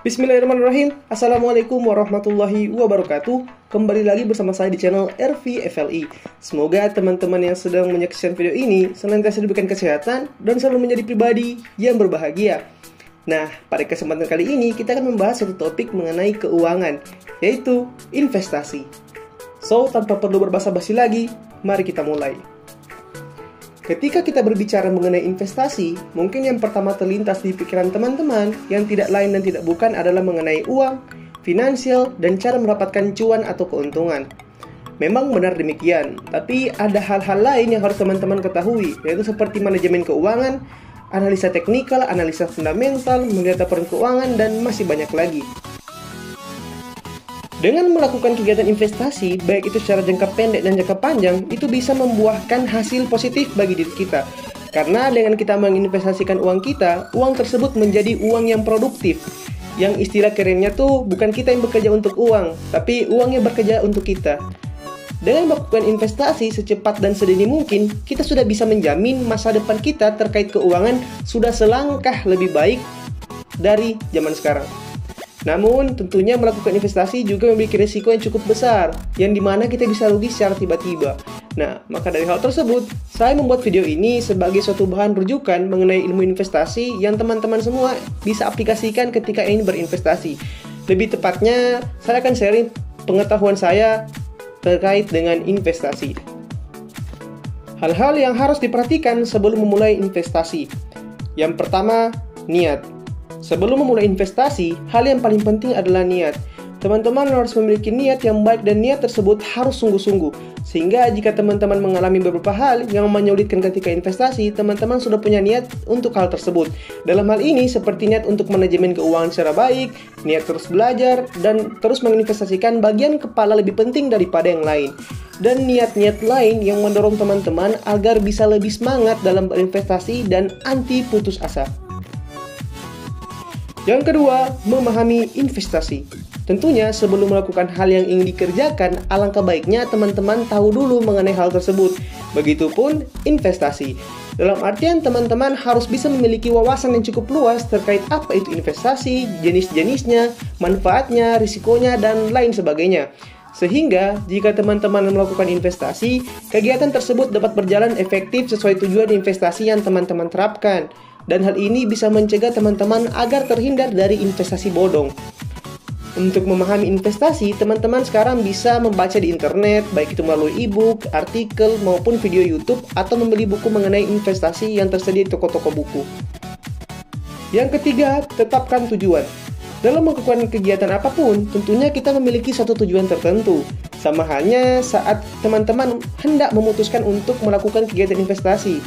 Bismillahirrahmanirrahim. Assalamualaikum warahmatullahi wabarakatuh. Kembali lagi bersama saya di channel RVFLI. Semoga teman-teman yang sedang menyaksikan video ini senantiasa diberikan kesehatan dan selalu menjadi pribadi yang berbahagia. Nah, pada kesempatan kali ini kita akan membahas satu topik mengenai keuangan, yaitu investasi. So, tanpa perlu berbasa-basi lagi, mari kita mulai. Ketika kita berbicara mengenai investasi, mungkin yang pertama terlintas di pikiran teman-teman yang tidak lain dan tidak bukan adalah mengenai uang, finansial, dan cara mendapatkan cuan atau keuntungan. Memang benar demikian, tapi ada hal-hal lain yang harus teman-teman ketahui, yaitu seperti manajemen keuangan, analisa teknikal, analisa fundamental, melihat laporan keuangan, dan masih banyak lagi. Dengan melakukan kegiatan investasi, baik itu secara jangka pendek dan jangka panjang, itu bisa membuahkan hasil positif bagi diri kita. Karena dengan kita menginvestasikan uang kita, uang tersebut menjadi uang yang produktif. Yang istilah kerennya tuh bukan kita yang bekerja untuk uang, tapi uang yang bekerja untuk kita. Dengan melakukan investasi secepat dan sedini mungkin, kita sudah bisa menjamin masa depan kita terkait keuangan sudah selangkah lebih baik dari zaman sekarang. Namun, tentunya melakukan investasi juga memiliki risiko yang cukup besar, yang dimana kita bisa rugi secara tiba-tiba. Nah, maka dari hal tersebut, saya membuat video ini sebagai suatu bahan rujukan mengenai ilmu investasi yang teman-teman semua bisa aplikasikan ketika ingin berinvestasi. Lebih tepatnya, saya akan sharing pengetahuan saya terkait dengan investasi. Hal-hal yang harus diperhatikan sebelum memulai investasi. Yang pertama, niat. Sebelum memulai investasi, hal yang paling penting adalah niat. Teman-teman harus memiliki niat yang baik dan niat tersebut harus sungguh-sungguh. Sehingga jika teman-teman mengalami beberapa hal yang menyulitkan ketika investasi, teman-teman sudah punya niat untuk hal tersebut. Dalam hal ini seperti niat untuk manajemen keuangan secara baik, niat terus belajar, dan terus menginvestasikan bagian kepala lebih penting daripada yang lain. Dan niat-niat lain yang mendorong teman-teman agar bisa lebih semangat dalam berinvestasi dan anti putus asa. Yang kedua, memahami investasi. Tentunya sebelum melakukan hal yang ingin dikerjakan, alangkah baiknya teman-teman tahu dulu mengenai hal tersebut. Begitupun investasi. Dalam artian teman-teman harus bisa memiliki wawasan yang cukup luas terkait apa itu investasi, jenis-jenisnya, manfaatnya, risikonya, dan lain sebagainya. Sehingga jika teman-teman melakukan investasi, kegiatan tersebut dapat berjalan efektif sesuai tujuan investasi yang teman-teman terapkan. Dan hal ini bisa mencegah teman-teman agar terhindar dari investasi bodong. Untuk memahami investasi, teman-teman sekarang bisa membaca di internet, baik itu melalui e-book, artikel, maupun video YouTube, atau membeli buku mengenai investasi yang tersedia di toko-toko buku. Yang ketiga, tetapkan tujuan. Dalam melakukan kegiatan apapun, tentunya kita memiliki satu tujuan tertentu. Sama halnya saat teman-teman hendak memutuskan untuk melakukan kegiatan investasi.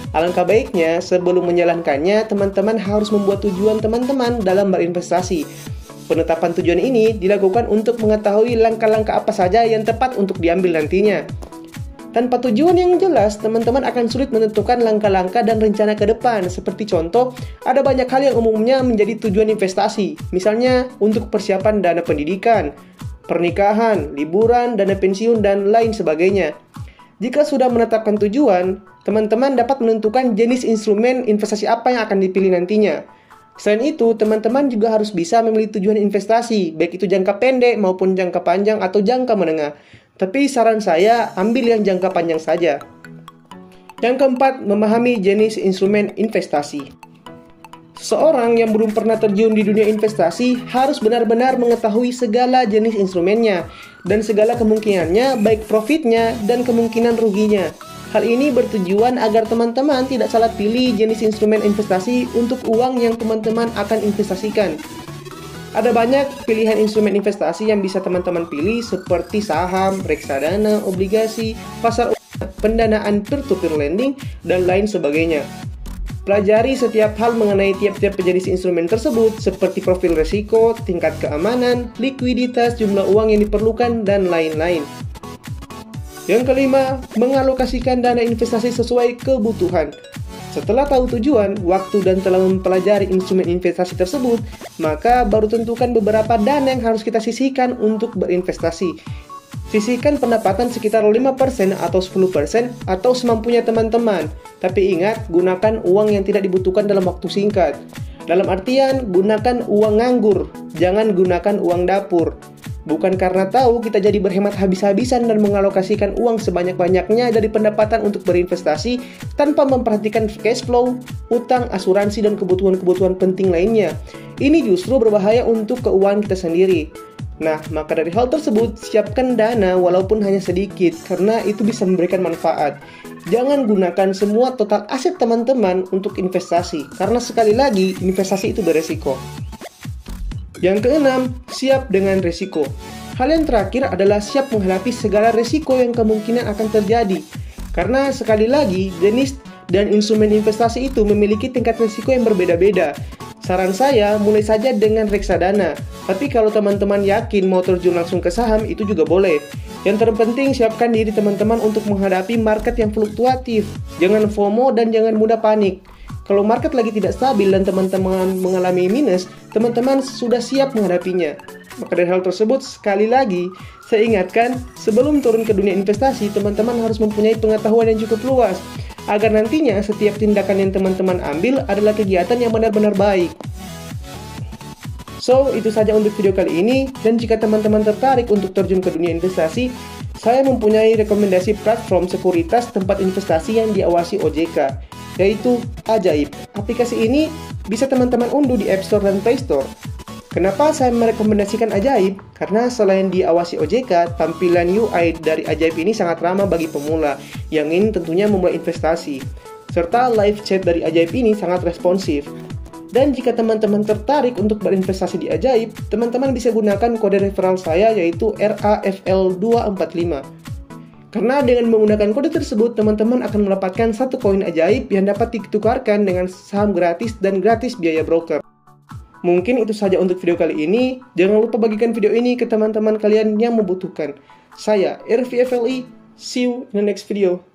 Alangkah baiknya sebelum menjalankannya, teman-teman harus membuat tujuan teman-teman dalam berinvestasi. Penetapan tujuan ini dilakukan untuk mengetahui langkah-langkah apa saja yang tepat untuk diambil nantinya. Tanpa tujuan yang jelas, teman-teman akan sulit menentukan langkah-langkah dan rencana ke depan. Seperti contoh, ada banyak hal yang umumnya menjadi tujuan investasi. Misalnya, untuk persiapan dana pendidikan, pernikahan, liburan, dana pensiun, dan lain sebagainya. Jika sudah menetapkan tujuan, teman-teman dapat menentukan jenis instrumen investasi apa yang akan dipilih nantinya. Selain itu, teman-teman juga harus bisa memilih tujuan investasi, baik itu jangka pendek maupun jangka panjang atau jangka menengah. Tapi saran saya, ambil yang jangka panjang saja. Yang keempat, memahami jenis instrumen investasi. Seorang yang belum pernah terjun di dunia investasi harus benar-benar mengetahui segala jenis instrumennya dan segala kemungkinannya, baik profitnya dan kemungkinan ruginya. Hal ini bertujuan agar teman-teman tidak salah pilih jenis instrumen investasi untuk uang yang teman-teman akan investasikan. Ada banyak pilihan instrumen investasi yang bisa teman-teman pilih seperti saham, reksadana, obligasi, pasar uang, pendanaan peer-to-peer lending, dan lain sebagainya. Pelajari setiap hal mengenai tiap-tiap jenis instrumen tersebut seperti profil risiko, tingkat keamanan, likuiditas, jumlah uang yang diperlukan, dan lain-lain. Yang kelima, mengalokasikan dana investasi sesuai kebutuhan. Setelah tahu tujuan, waktu, dan telah mempelajari instrumen investasi tersebut, maka baru tentukan beberapa dana yang harus kita sisihkan untuk berinvestasi. Sisihkan pendapatan sekitar 5% atau 10% atau semampunya teman-teman. Tapi ingat, gunakan uang yang tidak dibutuhkan dalam waktu singkat. Dalam artian, gunakan uang nganggur, jangan gunakan uang dapur. Bukan karena tahu kita jadi berhemat habis-habisan dan mengalokasikan uang sebanyak-banyaknya dari pendapatan untuk berinvestasi tanpa memperhatikan cash flow, utang, asuransi, dan kebutuhan-kebutuhan penting lainnya. Ini justru berbahaya untuk keuangan kita sendiri. Nah, maka dari hal tersebut, siapkan dana walaupun hanya sedikit, karena itu bisa memberikan manfaat. Jangan gunakan semua total aset teman-teman untuk investasi, karena sekali lagi, investasi itu beresiko. Yang keenam, siap dengan resiko. Hal yang terakhir adalah siap menghadapi segala resiko yang kemungkinan akan terjadi. Karena sekali lagi, jenis dan instrumen investasi itu memiliki tingkat resiko yang berbeda-beda. Saran saya, mulai saja dengan reksadana. Tapi kalau teman-teman yakin mau terjun langsung ke saham, itu juga boleh. Yang terpenting, siapkan diri teman-teman untuk menghadapi market yang fluktuatif. Jangan FOMO dan jangan mudah panik. Kalau market lagi tidak stabil dan teman-teman mengalami minus, teman-teman sudah siap menghadapinya. Maka dari hal tersebut, sekali lagi, saya ingatkan, sebelum turun ke dunia investasi, teman-teman harus mempunyai pengetahuan yang cukup luas, agar nantinya setiap tindakan yang teman-teman ambil adalah kegiatan yang benar-benar baik. So, itu saja untuk video kali ini, dan jika teman-teman tertarik untuk terjun ke dunia investasi, saya mempunyai rekomendasi platform sekuritas tempat investasi yang diawasi OJK, yaitu Ajaib. Aplikasi ini bisa teman-teman unduh di App Store dan Play Store. Kenapa saya merekomendasikan Ajaib? Karena selain diawasi OJK, tampilan UI dari Ajaib ini sangat ramah bagi pemula yang ingin tentunya memulai investasi. Serta live chat dari Ajaib ini sangat responsif. Dan jika teman-teman tertarik untuk berinvestasi di Ajaib, teman-teman bisa gunakan kode referral saya yaitu RAFL245. Karena dengan menggunakan kode tersebut, teman-teman akan mendapatkan 1 koin ajaib yang dapat ditukarkan dengan saham gratis dan gratis biaya broker. Mungkin itu saja untuk video kali ini. Jangan lupa bagikan video ini ke teman-teman kalian yang membutuhkan. Saya, RVFLI. See you in the next video.